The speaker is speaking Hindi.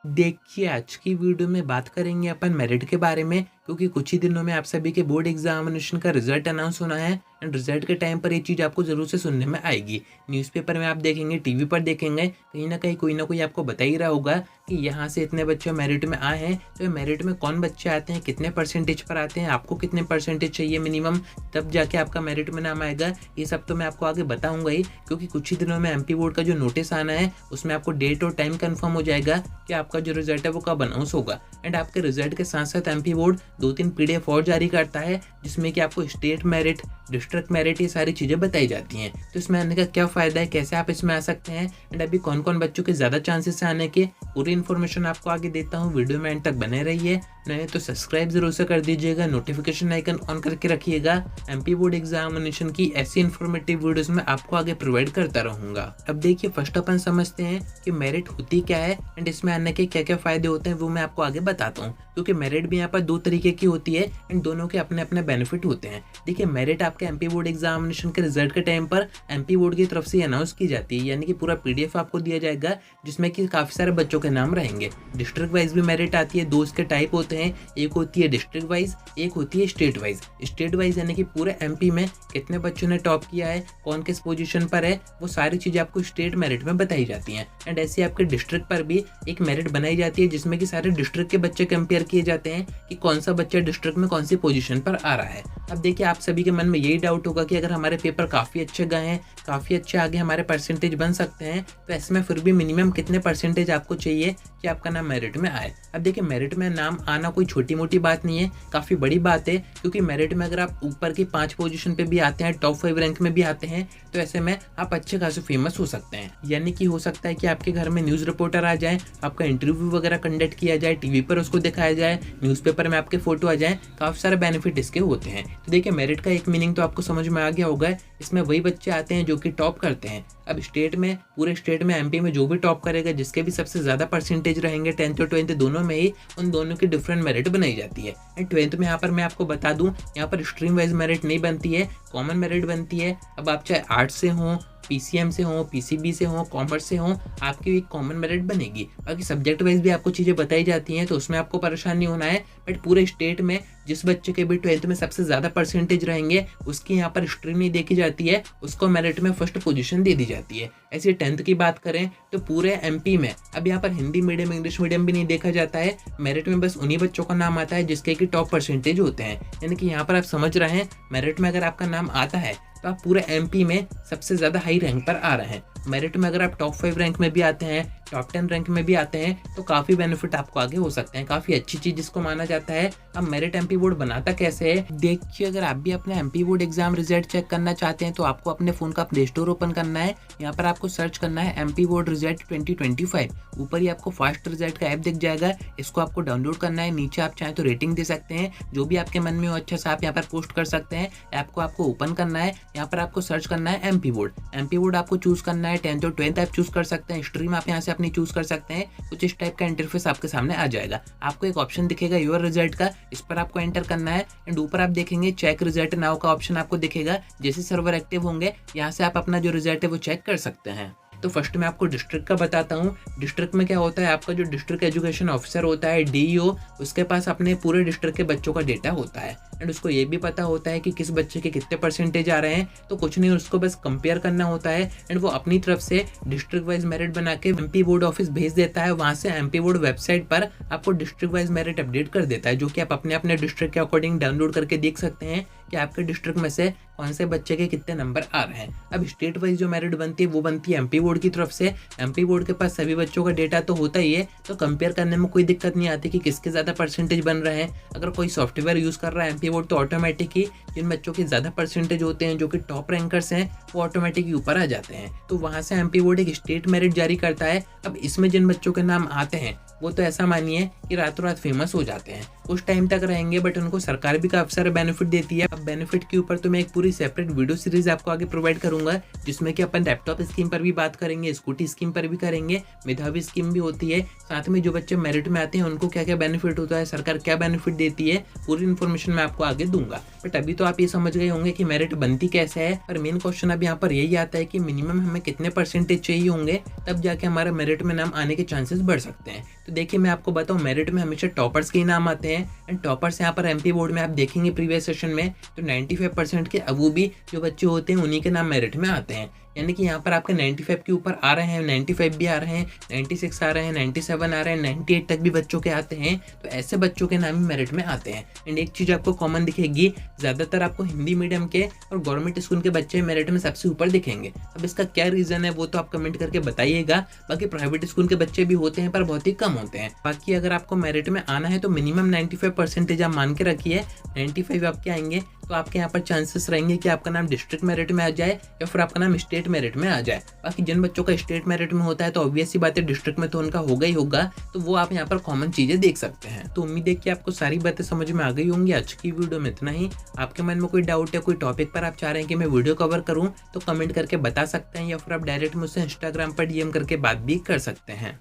देखिए, आज की वीडियो में बात करेंगे अपन मेरिट के बारे में, क्योंकि कुछ ही दिनों में आप सभी के बोर्ड एग्जामिनेशन का रिजल्ट अनाउंस होना है। एंड रिजल्ट के टाइम पर ये चीज़ आपको ज़रूर से सुनने में आएगी। न्यूज़पेपर में आप देखेंगे, टीवी पर देखेंगे, कहीं ना कहीं कोई ना कोई आपको बता ही रहा होगा कि यहाँ से इतने बच्चे मेरिट में आए हैं। तो ये मेरिट में कौन बच्चे आते हैं, कितने परसेंटेज पर आते हैं, आपको कितने परसेंटेज चाहिए मिनिमम, तब जाके आपका मेरिट में नाम आएगा। ये सब तो मैं आपको आगे बताऊंगा ही, क्योंकि कुछ ही दिनों में एमपी बोर्ड का जो नोटिस आना है उसमें आपको डेट और टाइम कंफर्म हो जाएगा कि आपका जो रिजल्ट है वो कब अनाउंस होगा। एंड आपके रिजल्ट के साथ साथ एमपी बोर्ड 2-3 पीडीएफ और जारी करता है, जिसमें कि आपको स्टेट मेरिट, डिस्ट्रिक्ट मेरिट, ये सारी चीज़ें बताई जाती हैं। तो इसमें आने का क्या फ़ायदा है, कैसे आप इसमें आ सकते हैं, एंड अभी कौन कौन बच्चों के ज़्यादा चांसेस है आने के, पूरी इन्फॉर्मेशन आपको आगे देता हूँ। वीडियो में एंड तक बने रहिए। नहीं तो सब्सक्राइब जरूर से कर दीजिएगा, नोटिफिकेशन आइकन ऑन करके रखिएगा। एमपी बोर्ड एग्जामिनेशन की ऐसी इन्फॉर्मेटिव वीडियोस में आपको आगे प्रोवाइड करता रहूंगा। अब देखिए, फर्स्ट अपन समझते हैं कि मेरिट होती क्या है एंड इसमें आने के क्या क्या फायदे होते हैं, वो मैं आपको आगे बताता हूँ। क्योंकि मेरिट भी यहाँ पर 2 तरीके की होती है एंड दोनों के अपने अपने बेनिफिट होते हैं। देखिए, मेरिट आपके एमपी बोर्ड एग्जामिनेशन के रिजल्ट के टाइम पर एमपी बोर्ड की तरफ से अनाउंस की जाती है, यानी कि पूरा पीडीएफ आपको दिया जाएगा जिसमें कि काफी सारे बच्चों के नाम रहेंगे। डिस्ट्रिक्ट वाइज भी मेरिट आती है, 2 इसके टाइप होते हैं, एक होती है डिस्ट्रिक्ट वाइज, एक होती है स्टेट वाइज। स्टेट वाइज यानी कि पूरे एमपी में कितने बच्चों ने टॉप किया है, कौन किस पोजीशन पर है, वो सारी चीजें आपको स्टेट मेरिट में बताई जाती हैं। एंड ऐसे आपके डिस्ट्रिक्ट पर भी एक मेरिट बनाई जाती है, जिसमें कि सारे डिस्ट्रिक्ट के बच्चे कंपेयर किए जाते हैं कि कौन सा बच्चा डिस्ट्रिक्ट में कौन सी पोजीशन पर आ रहा है। अब देखिए, आप सभी के मन में यही डाउट होगा कि अगर हमारे पेपर काफी अच्छे गए हैं, काफी अच्छे आगे हमारे परसेंटेज बन सकते हैं, तो ऐसे में फिर भी मिनिमम कितने परसेंटेज आपको चाहिए कि आपका नाम मेरिट में आए। अब देखिए, मेरिट में नाम आना कोई छोटी मोटी बात नहीं है, काफी बड़ी बात है। क्योंकि मेरिट में अगर आप ऊपर की 5 पोजीशन पे भी आते हैं, टॉप 5 रैंक में भी आते हैं, तो ऐसे में आप अच्छे खासे फेमस हो सकते हैं। यानी कि हो सकता है कि आपके घर में न्यूज रिपोर्टर आ जाए, आपका इंटरव्यू वगैरह कंडक्ट किया जाए, टीवी पर उसको दिखाया जाए, न्यूज़पेपर में आपके फोटो आ जाए, काफी सारे बेनिफिट इसके होते हैं। तो देखिए, मेरिट का एक मीनिंग तो आपको समझ में आ गया होगा। इसमें वही बच्चे आते हैं जो कि टॉप करते हैं। अब स्टेट में, पूरे स्टेट में, एमपी में जो भी टॉप करेगा, जिसके भी सबसे ज्यादा परसेंटेज रहेंगे 10th और 12th दोनों में ही, उन दोनों की डिफरेंट मेरिट बनाई जाती है। एंड 12th में यहाँ पर मैं आपको बता दूं, यहाँ पर स्ट्रीम वाइज मेरिट नहीं बनती है, कॉमन मेरिट बनती है। अब आप चाहे आर्ट्स से हो, पीसीएम से हो, पीसीबी से हो, कॉमर्स से हो, आपकी एक कॉमन मेरिट बनेगी। बाकी सब्जेक्ट वाइज भी आपको चीज़ें बताई जाती हैं, तो उसमें आपको परेशान नहीं होना है। बट पूरे स्टेट में जिस बच्चे के भी 12th में सबसे ज़्यादा परसेंटेज रहेंगे, उसकी यहाँ पर स्ट्रीम नहीं देखी जाती है, उसको मेरिट में फर्स्ट पोजीशन दे दी जाती है। ऐसे 10th की बात करें तो पूरे एमपी में अब यहाँ पर हिंदी मीडियम, इंग्लिश मीडियम भी नहीं देखा जाता है। मेरिट में बस उन्हीं बच्चों का नाम आता है जिसके कि टॉप परसेंटेज होते हैं। यानी कि यहाँ पर आप समझ रहे हैं, मेरिट में अगर आपका नाम आता है तो आप पूरे एमपी में सबसे ज़्यादा हाई रैंक पर आ रहे हैं। मेरिट में अगर आप टॉप 5 रैंक में भी आते हैं, टॉप 10 रैंक में भी आते हैं, तो काफ़ी बेनिफिट आपको आगे हो सकते हैं। काफ़ी अच्छी चीज़ जिसको माना जाता है। अब मेरिट एमपी बोर्ड बनाता कैसे है, देखिए, अगर आप भी अपने MP board exam result check करना चाहते हैं तो आपको अपने फ़ोन का प्ले स्टोर ओपन करना है। यहाँ पर आपको सर्च करना है एमपी बोर्ड रिजल्ट 2025। ऊपर ही आपको फास्ट रिजल्ट का ऐप दिख जाएगा, इसको आपको डाउनलोड करना है। नीचे आप चाहें तो रेटिंग दे सकते हैं, जो भी आपके मन में हो अच्छा सा आप यहाँ पर पोस्ट कर सकते हैं। ऐप को आपको ओपन करना है, यहाँ पर आपको सर्च करना है एमपी बोर्ड। एमपी बोर्ड आपको चूज करना है, 10th और 12th आप चूज कर सकते हैं, स्ट्रीम आप यहाँ से अपनी चूज कर सकते हैं। कुछ इस टाइप का इंटरफेस आपके सामने आ जाएगा। आपको एक ऑप्शन दिखेगा योर रिजल्ट का, इस पर आपको एंटर करना है। एंड ऊपर आप देखेंगे चेक रिजल्ट नाउ का ऑप्शन आपको दिखेगा। जैसे सर्वर एक्टिव होंगे, यहाँ से आप अपना जो रिजल्ट है वो चेक कर सकते हैं। तो फर्स्ट मैं आपको डिस्ट्रिक्ट का बताता हूँ। डिस्ट्रिक्ट में क्या होता है, आपका जो डिस्ट्रिक्ट एजुकेशन ऑफिसर होता है, डीईओ, उसके पास अपने पूरे डिस्ट्रिक्ट के बच्चों का डेटा होता है। एंड उसको ये भी पता होता है कि किस बच्चे के कितने परसेंटेज आ रहे हैं। तो कुछ नहीं, उसको बस कंपेयर करना होता है। एंड वो अपनी तरफ से डिस्ट्रिक्ट वाइज मेरिट बना के एमपी बोर्ड ऑफिस भेज देता है। वहाँ से एमपी बोर्ड वेबसाइट पर आपको डिस्ट्रिक्ट वाइज मेरिट अपडेट कर देता है, जो कि आप अपने अपने डिस्ट्रिक्ट के अकॉर्डिंग डाउनलोड करके देख सकते हैं कि आपके डिस्ट्रिक्ट में से कौन से बच्चे के कितने नंबर आ रहे हैं। अब स्टेट वाइज जो मेरिट बनती है वो बनती है एमपी बोर्ड की तरफ से। एमपी बोर्ड के पास सभी बच्चों का डेटा तो होता ही है, तो कंपेयर करने में कोई दिक्कत नहीं आती कि किसके ज़्यादा परसेंटेज बन रहे हैं। अगर कोई सॉफ्टवेयर यूज़ कर रहा है एमपी बोर्ड, तो ऑटोमेटिक ही जिन बच्चों के ज़्यादा परसेंटेज होते हैं, जो कि टॉप रैंकर्स हैं, वो ऑटोमेटिक ही ऊपर आ जाते हैं। तो वहाँ से एमपी बोर्ड एक स्टेट मेरिट जारी करता है। अब इसमें जिन बच्चों के नाम आते हैं वो तो ऐसा मानिए कि रातों रात फेमस हो जाते हैं। कुछ टाइम तक रहेंगे, बट उनको सरकार भी काफी सारे बेनिफिट देती है। अब बेनिफिट के ऊपर तो मैं एक पूरी सेपरेट वीडियो सीरीज आपको आगे प्रोवाइड करूंगा, जिसमें कि अपन लैपटॉप स्कीम पर भी बात करेंगे, स्कूटी स्कीम पर भी करेंगे, मेधावी स्कीम भी होती है, साथ में जो बच्चे मेरिट में आते हैं उनको क्या क्या बेनिफिट होता है, सरकार क्या बेनिफिट देती है, पूरी इन्फॉर्मेशन मैं आपको आगे दूंगा। बट अभी तो आप ये समझ गए होंगे कि मेरिट बनती कैसे है। पर मेन क्वेश्चन अब यहाँ पर यही आता है कि मिनिमम हमें कितने परसेंटेज चाहिए होंगे, तब जाके हमारा मेरिट में नाम आने के चांसेस बढ़ सकते हैं। तो देखिए मैं आपको बताऊं, मेरिट में हमेशा टॉपर्स के ही नाम आते हैं। एंड टॉपर्स यहाँ पर एमपी बोर्ड में आप देखेंगे प्रीवियस सेशन में तो 95% के अबू भी जो बच्चे होते हैं उन्हीं के नाम मेरिट में आते हैं। यानी कि यहाँ पर आपके 95 के ऊपर आ रहे हैं, 95 भी आ रहे हैं, 96 आ रहे हैं, 97 आ रहे हैं, 98 तक भी बच्चों के आते हैं। तो ऐसे बच्चों के नाम ही मेरिट में आते हैं। एंड एक चीज़ आपको कॉमन दिखेगी, ज़्यादातर आपको हिंदी मीडियम के और गवर्नमेंट स्कूल के बच्चे मेरिट में सबसे ऊपर दिखेंगे। अब इसका क्या रीज़न है वो तो आप कमेंट करके बताइएगा। बाकी प्राइवेट स्कूल के बच्चे भी होते हैं पर बहुत ही कम होते हैं। बाकी अगर आपको मेरिट में आना है तो मिनिमम 95% आप मान के रखिए। 95 आपके आएंगे तो आपके यहाँ पर चांसेस रहेंगे कि आपका नाम डिस्ट्रिक्ट मेरिट में आ जाए या फिर आपका नाम स्टेट मेरिट में आ जाए। बाकी जिन बच्चों का स्टेट मेरिट में होता है तो ऑब्वियस सी बात है डिस्ट्रिक्ट में तो उनका होगा ही होगा, तो वो आप यहाँ पर कॉमन चीजें देख सकते हैं। तो उम्मीद है कि आपको सारी बातें समझ में आ गई होंगी। आज की वीडियो में इतना ही। आपके मन में कोई डाउट या कोई टॉपिक पर आप चाह रहे हैं कि मैं वीडियो कवर करूँ तो कमेंट करके बता सकते हैं, या फिर आप डायरेक्ट मुझसे इंस्टाग्राम पर डीएम करके बात भी कर सकते हैं।